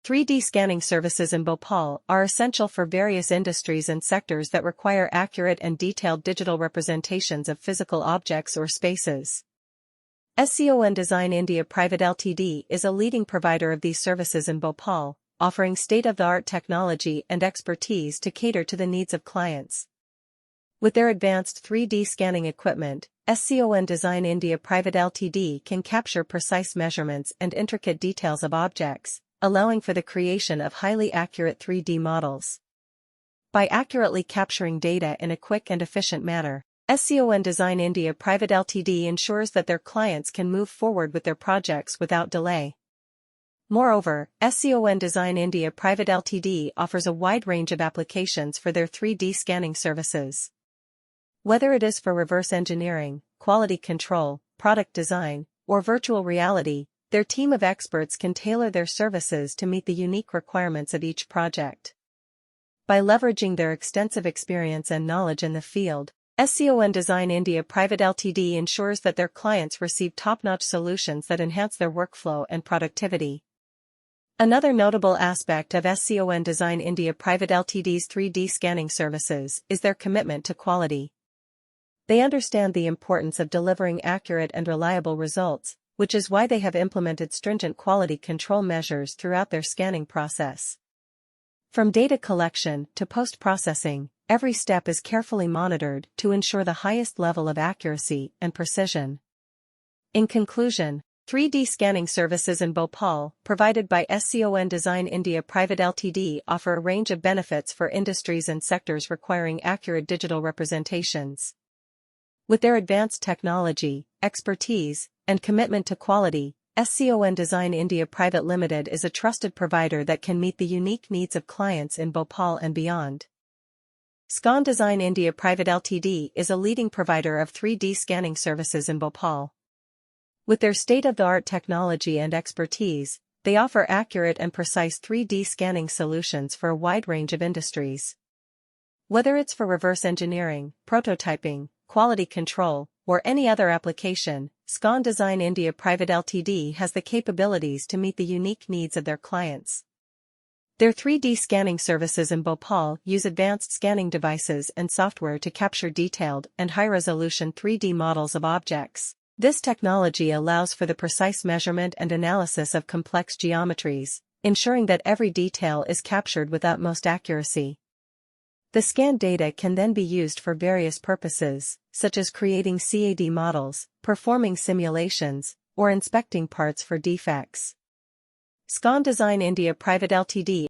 3D scanning services in Bhopal are essential for various industries and sectors that require accurate and detailed digital representations of physical objects or spaces. Scon Design India Pvt Ltd is a leading provider of these services in Bhopal, offering state-of-the-art technology and expertise to cater to the needs of clients. With their advanced 3D scanning equipment, Scon Design India Pvt Ltd can capture precise measurements and intricate details of objects, allowing for the creation of highly accurate 3D models. By accurately capturing data in a quick and efficient manner, Scon Design India Pvt Ltd ensures that their clients can move forward with their projects without delay. Moreover, Scon Design India Pvt Ltd offers a wide range of applications for their 3D scanning services. Whether it is for reverse engineering, quality control, product design, or virtual reality, their team of experts can tailor their services to meet the unique requirements of each project. By leveraging their extensive experience and knowledge in the field, Scon Design India Pvt Ltd ensures that their clients receive top-notch solutions that enhance their workflow and productivity. Another notable aspect of Scon Design India Pvt Ltd's 3D scanning services is their commitment to quality. They understand the importance of delivering accurate and reliable results, which is why they have implemented stringent quality control measures throughout their scanning process. From data collection to post-processing, every step is carefully monitored to ensure the highest level of accuracy and precision. In conclusion, 3D scanning services in Bhopal, provided by Scon Design India Pvt Ltd, offer a range of benefits for industries and sectors requiring accurate digital representations. With their advanced technology, expertise, and commitment to quality, Scon Design India Pvt Ltd is a trusted provider that can meet the unique needs of clients in Bhopal and beyond. Scon Design India Pvt Ltd is a leading provider of 3D scanning services in Bhopal. With their state-of-the-art technology and expertise, they offer accurate and precise 3D scanning solutions for a wide range of industries. Whether it's for reverse engineering, prototyping, quality control, or any other application, Scon Design India Pvt Ltd has the capabilities to meet the unique needs of their clients. Their 3D scanning services in Bhopal use advanced scanning devices and software to capture detailed and high-resolution 3D models of objects. This technology allows for the precise measurement and analysis of complex geometries, ensuring that every detail is captured with utmost accuracy. The scanned data can then be used for various purposes, such as creating CAD models, performing simulations, or inspecting parts for defects. Scon Design India Pvt Ltd